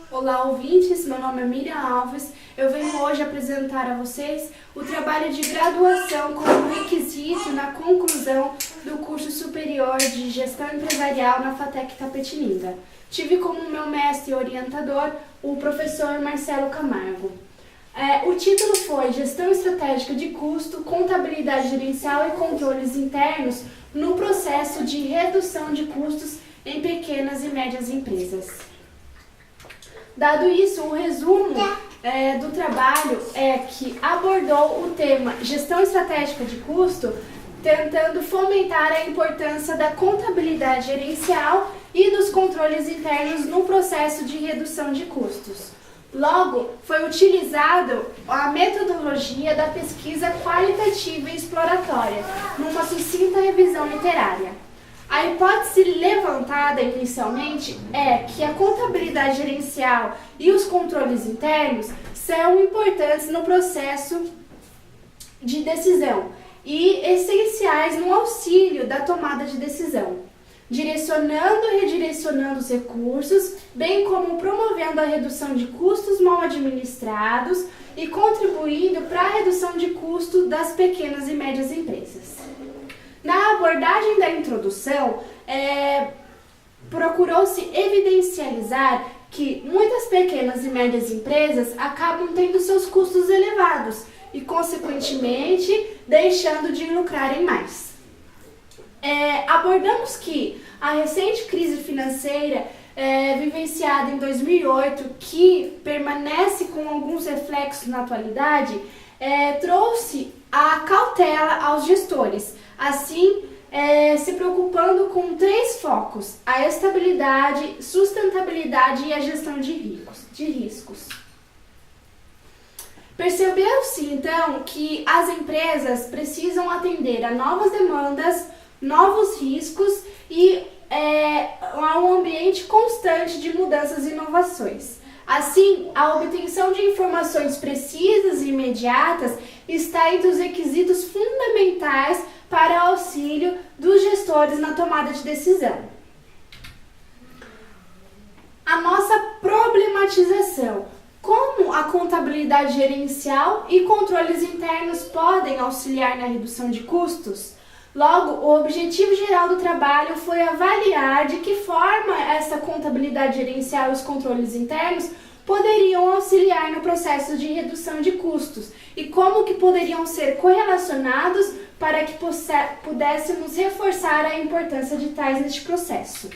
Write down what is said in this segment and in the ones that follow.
Olá, ouvintes, meu nome é Miriam Alves. Eu venho hoje apresentar a vocês o trabalho de graduação como requisito na conclusão do curso superior de Gestão Empresarial na FATEC Itapetininga. Tive como meu mestre e orientador o professor Marcelo Camargo. O título foi Gestão Estratégica de Custo, Contabilidade Gerencial e Controles Internos no processo de redução de custos em pequenas e médias empresas. Dado isso, o resumo do trabalho é que abordou o tema Gestão Estratégica de Custo, tentando fomentar a importância da contabilidade gerencial e dos controles internos no processo de redução de custos. Logo, foi utilizado a metodologia da pesquisa qualitativa e exploratória, numa sucinta revisão literária. A hipótese levantada inicialmente é que a contabilidade gerencial e os controles internos são importantes no processo de decisão e essenciais no auxílio da tomada de decisão, direcionando e redirecionando os recursos, bem como promovendo a redução de custos mal administrados e contribuindo para a redução de custo das pequenas e médias empresas. Na abordagem da introdução, procurou-se evidencializar que muitas pequenas e médias empresas acabam tendo seus custos elevados e, consequentemente, deixando de lucrarem mais. Abordamos que a recente crise financeira vivenciada em 2008, que permanece com alguns reflexos na atualidade, trouxe a cautela aos gestores, assim se preocupando com 3 focos: a estabilidade, sustentabilidade e a gestão de riscos. Percebeu-se então que as empresas precisam atender a novas demandas, novos riscos e a um ambiente constante de mudanças e inovações. Assim, a obtenção de informações precisas e imediatas está entre os requisitos fundamentais para auxílio dos gestores na tomada de decisão. A nossa problematização: como a contabilidade gerencial e controles internos podem auxiliar na redução de custos? Logo, o objetivo geral do trabalho foi avaliar de que forma essa contabilidade gerencial e os controles internos poderiam auxiliar no processo de redução de custos e como que poderiam ser correlacionados para que pudéssemos reforçar a importância de tais neste processo.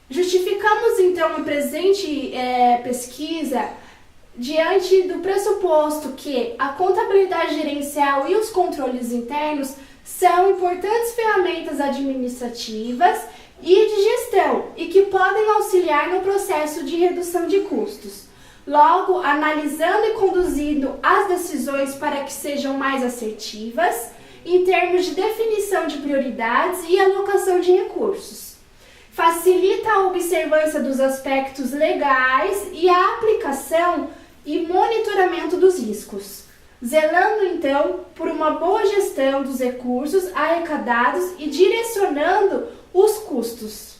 Justificamos então a presente pesquisa diante do pressuposto que a contabilidade gerencial e os controles internos são importantes ferramentas administrativas e de gestão e que podem auxiliar no processo de redução de custos. Logo, analisando e conduzindo as decisões para que sejam mais assertivas em termos de definição de prioridades e alocação de recursos. Facilita a observância dos aspectos legais e a aplicação e monitoramento dos riscos, zelando então por uma boa gestão dos recursos arrecadados e direcionando os custos.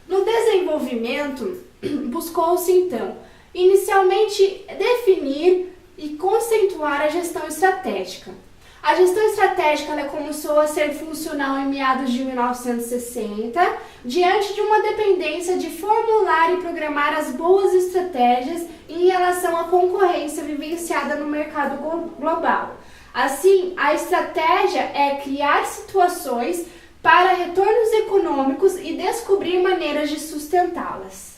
No desenvolvimento, buscou-se então, inicialmente, definir e conceituar a gestão estratégica. A gestão estratégica começou a ser funcional em meados de 1960, diante de uma dependência de formular e programar as boas estratégias em relação à concorrência vivenciada no mercado global. Assim, a estratégia é criar situações para retornos econômicos e descobrir maneiras de sustentá-las.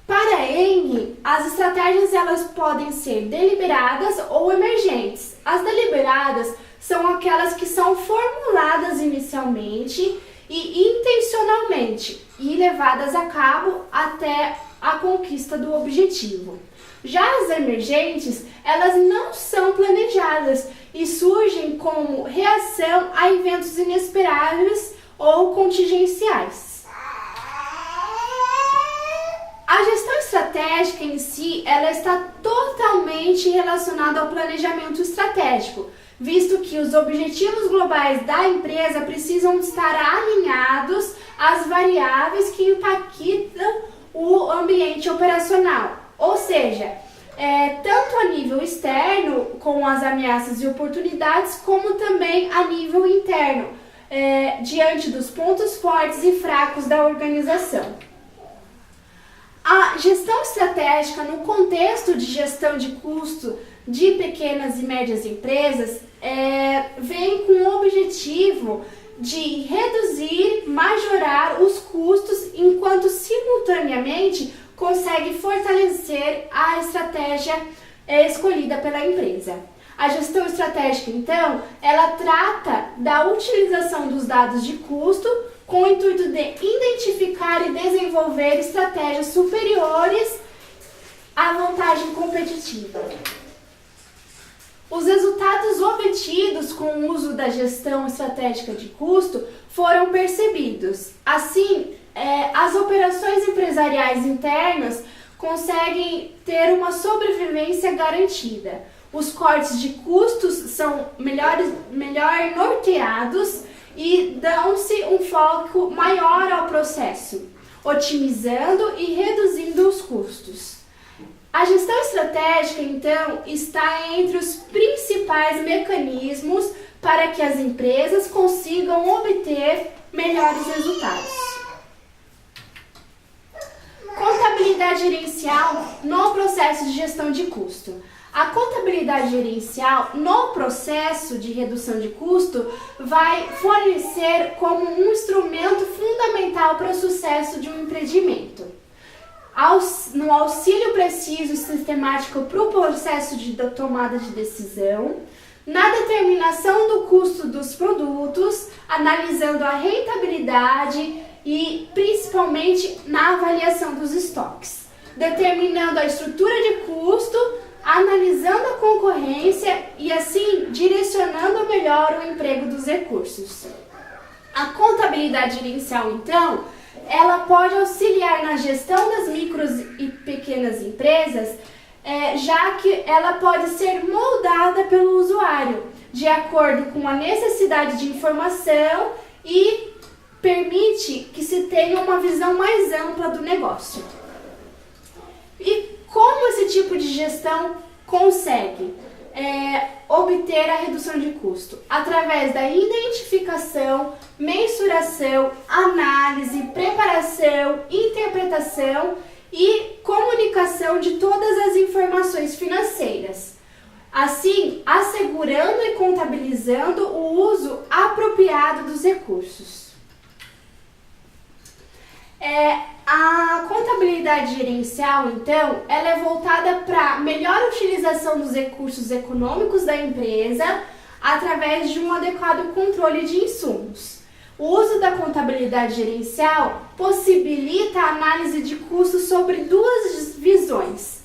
Para Eng, as estratégias elas podem ser deliberadas ou emergentes. As deliberadas são aquelas que são formuladas inicialmente e intencionalmente e levadas a cabo até a conquista do objetivo. Já as emergentes, elas não são planejadas e surgem como reação a eventos inesperados ou contingenciais. A gestão estratégica em si, ela está totalmente relacionada ao planejamento estratégico, visto que os objetivos globais da empresa precisam estar alinhados às variáveis que impactam o ambiente operacional, ou seja, tanto a nível externo, com as ameaças e oportunidades, como também a nível interno, diante dos pontos fortes e fracos da organização. A gestão estratégica no contexto de gestão de custo de pequenas e médias empresas vem com o objetivo de reduzir, majorar os custos, enquanto simultaneamente consegue fortalecer a estratégia escolhida pela empresa. A gestão estratégica, então, ela trata da utilização dos dados de custo com o intuito de identificar e desenvolver estratégias superiores à vantagem competitiva. Os resultados obtidos com o uso da gestão estratégica de custo foram percebidos. Assim, as operações empresariais internas conseguem ter uma sobrevivência garantida. Os cortes de custos são melhor norteados e dão-se um foco maior ao processo, otimizando e reduzindo os custos. A gestão estratégica, então, está entre os principais mecanismos para que as empresas consigam obter melhores resultados. Contabilidade gerencial no processo de gestão de custo. A contabilidade gerencial no processo de redução de custo vai fornecer como um instrumento fundamental para o sucesso de um empreendimento. No auxílio preciso e sistemático para o processo de tomada de decisão, na determinação do custo dos produtos, analisando a rentabilidade e principalmente na avaliação dos estoques, determinando a estrutura de custo, analisando a concorrência e assim direcionando melhor o emprego dos recursos. A contabilidade gerencial, então, ela pode auxiliar na gestão das micros e pequenas empresas, já que ela pode ser moldada pelo usuário, de acordo com a necessidade de informação e permite que se tenha uma visão mais ampla do negócio. E como esse tipo de gestão consegue obter a redução de custo? Através da identificação, mensuração, análise, preparação, interpretação e comunicação de todas as informações financeiras. Assim, assegurando e contabilizando o uso apropriado dos recursos. A contabilidade gerencial, então, ela é voltada para melhor utilização dos recursos econômicos da empresa através de um adequado controle de insumos. O uso da contabilidade gerencial possibilita a análise de custos sobre duas visões.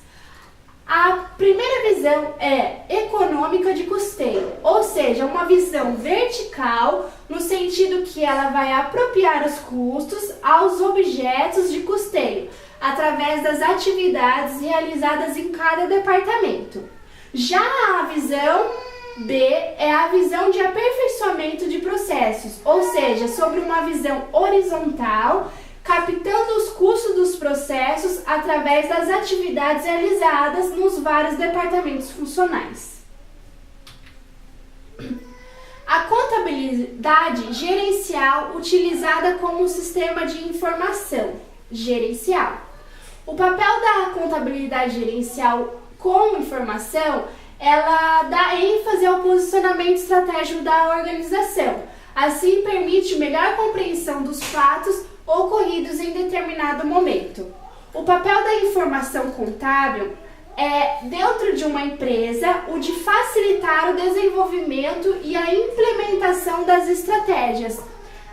A primeira visão é econômica de custeio, ou seja, uma visão vertical no sentido que ela vai apropriar os custos aos objetos de custeio, através das atividades realizadas em cada departamento. Já a visão B é a visão de aperfeiçoamento de processos, ou seja, sobre uma visão horizontal, captando os custos dos processos através das atividades realizadas nos vários departamentos funcionais. A contabilidade gerencial utilizada como um sistema de informação gerencial. O papel da contabilidade gerencial com informação, ela dá ênfase ao posicionamento estratégico da organização. Assim, permite melhor compreensão dos fatos ocorridos em determinado momento. O papel da informação contábil é, dentro de uma empresa, o de facilitar o desenvolvimento e a implementação das estratégias.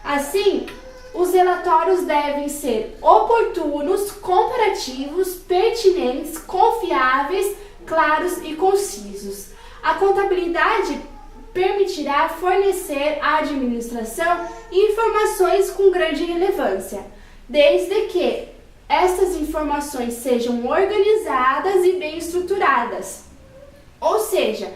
Assim, os relatórios devem ser oportunos, comparativos, pertinentes, confiáveis, claros e concisos. A contabilidade permitirá fornecer à administração informações com grande relevância, desde que estas informações sejam organizadas e bem estruturadas. Ou seja,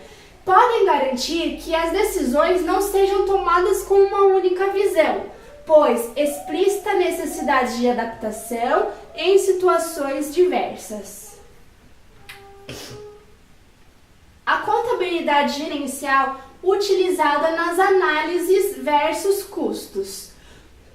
podem garantir que as decisões não sejam tomadas com uma única visão, pois explícita necessidade de adaptação em situações diversas. A contabilidade gerencial utilizada nas análises versus custos.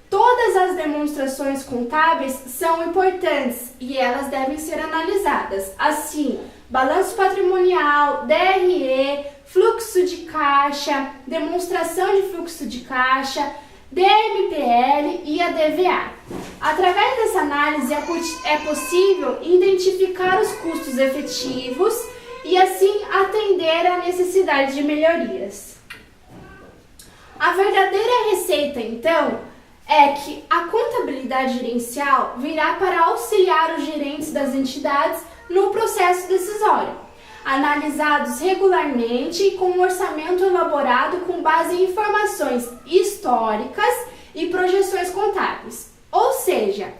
Todas as demonstrações contábeis são importantes e elas devem ser analisadas. Assim, balanço patrimonial, DRE, fluxo de caixa, demonstração de fluxo de caixa, DMPL e a DVA. Através dessa análise é possível identificar os custos efetivos e assim atender à necessidade de melhorias. A verdadeira receita, então, é que a contabilidade gerencial virá para auxiliar os gerentes das entidades no processo decisório, analisados regularmente e com um orçamento elaborado com base em informações históricas e projeções contábeis. Ou seja,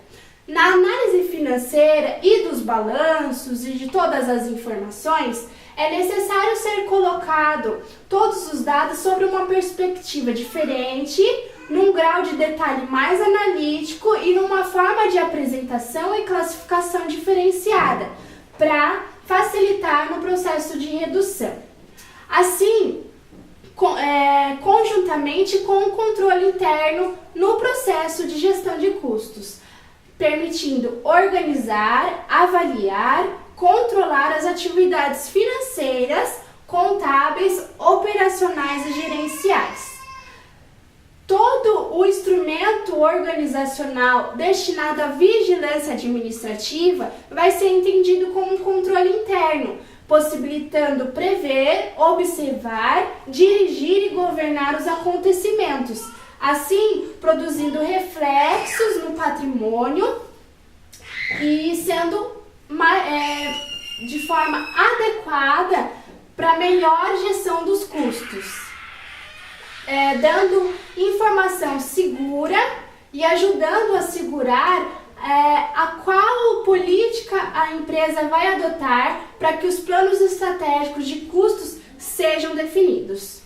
na análise financeira e dos balanços e de todas as informações, é necessário ser colocado todos os dados sobre uma perspectiva diferente, num grau de detalhe mais analítico e numa forma de apresentação e classificação diferenciada, para facilitar no processo de redução. Assim, conjuntamente com o controle interno no processo de gestão de custos, permitindo organizar, avaliar, controlar as atividades financeiras, contábeis, operacionais e gerenciais. Todo o instrumento organizacional destinado à vigilância administrativa vai ser entendido como um controle interno, possibilitando prever, observar, dirigir e governar os acontecimentos, assim produzindo reflexos no patrimônio e sendo de forma adequada para melhor gestão dos custos. Dando informação segura e ajudando a assegurar a qual política a empresa vai adotar para que os planos estratégicos de custos sejam definidos.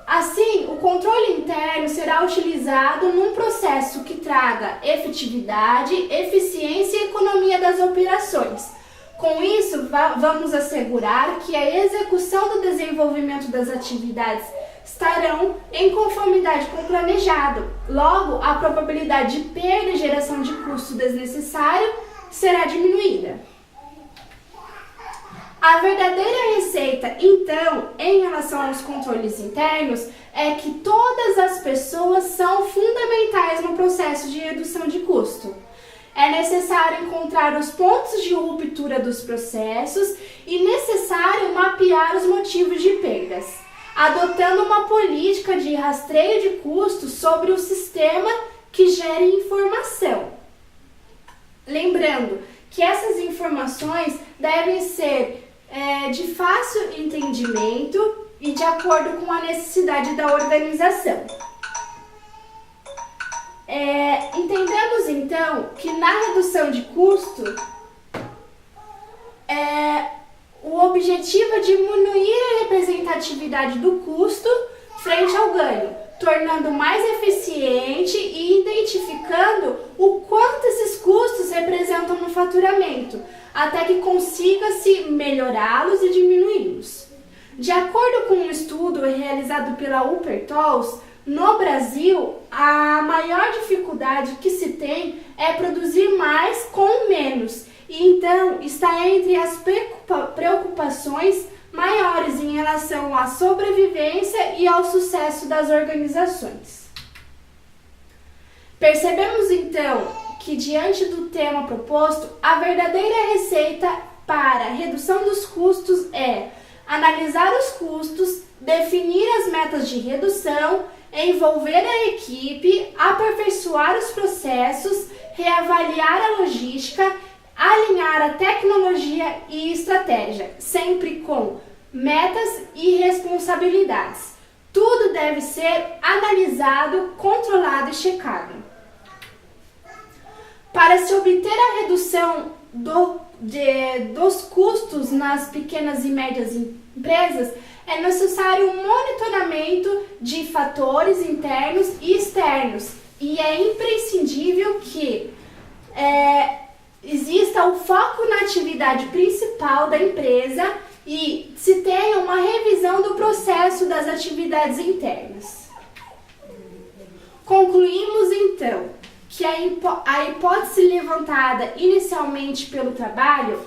Assim, o controle interno será utilizado num processo que traga efetividade, eficiência e economia das operações. Com isso, vamos assegurar que a execução do desenvolvimento das atividades estarão em conformidade com o planejado. Logo, a probabilidade de perda e geração de custo desnecessário será diminuída. A verdadeira receita, então, em relação aos controles internos, é que todas as pessoas são fundamentais no processo de redução de custo. É necessário encontrar os pontos de ruptura dos processos e necessário mapear os motivos de perdas, adotando uma política de rastreio de custos sobre o sistema que gere informação. Lembrando que essas informações devem ser de fácil entendimento e de acordo com a necessidade da organização. Entendemos então que na redução de custo, o objetivo é diminuir a representatividade do custo frente ao ganho, tornando mais eficiente e identificando o quanto esses custos representam no faturamento, até que consiga-se melhorá-los e diminuí-los. De acordo com um estudo realizado pela Upper-Tolls, no Brasil, a maior dificuldade que se tem é produzir mais com menos, e então está entre as preocupações maiores em relação à sobrevivência e ao sucesso das organizações. Percebemos então que, diante do tema proposto, a verdadeira receita para a redução dos custos é analisar os custos, definir as metas de redução, envolver a equipe, aperfeiçoar os processos, reavaliar a logística, alinhar a tecnologia e estratégia, sempre com metas e responsabilidades. Tudo deve ser analisado, controlado e checado. Para se obter a redução dos custos nas pequenas e médias empresas, é necessário um monitoramento de fatores internos e externos, e é imprescindível que exista o foco na atividade principal da empresa e se tenha uma revisão do processo das atividades internas. Concluímos então que a hipótese levantada inicialmente pelo trabalho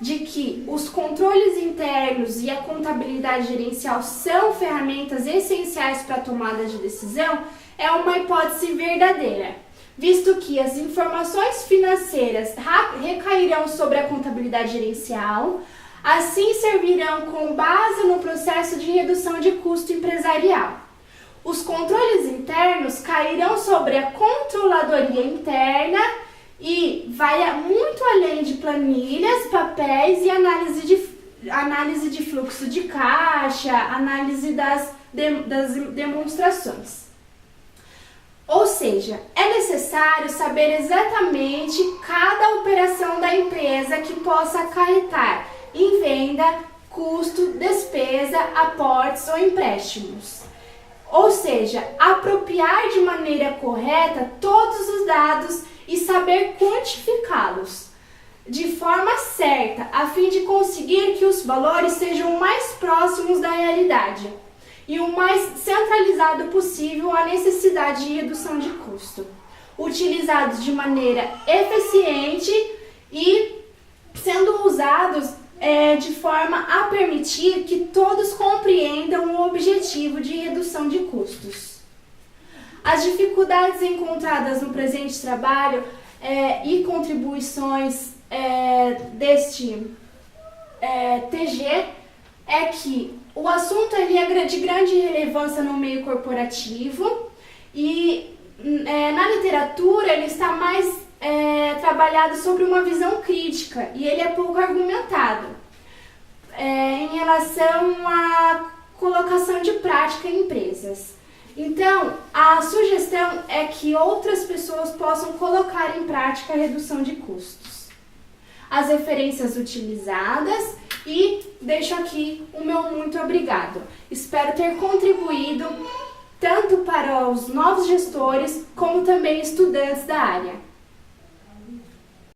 de que os controles internos e a contabilidade gerencial são ferramentas essenciais para a tomada de decisão é uma hipótese verdadeira, visto que as informações financeiras recairão sobre a contabilidade gerencial, assim servirão com base no processo de redução de custo empresarial. Os controles internos cairão sobre a controladoria interna e vai muito além de planilhas, papéis e análise de fluxo de caixa, análise das demonstrações. Ou seja, é necessário saber exatamente cada operação da empresa que possa acarretar em venda, custo, despesa, aportes ou empréstimos. Ou seja, apropriar de maneira correta todos os dados e saber quantificá-los de forma certa, a fim de conseguir que os valores sejam mais próximos da realidade e o mais centralizado possível à necessidade de redução de custo, utilizados de maneira eficiente e sendo usados de forma a permitir que todos compreendam o objetivo de redução de custos. As dificuldades encontradas no presente trabalho e contribuições deste TG é que o assunto é de grande relevância no meio corporativo e na literatura ele está mais trabalhado sobre uma visão crítica e ele é pouco argumentado em relação à colocação de prática em empresas. Então, a sugestão é que outras pessoas possam colocar em prática a redução de custos. As referências utilizadas e deixo aqui o meu muito obrigado. Espero ter contribuído tanto para os novos gestores como também estudantes da área.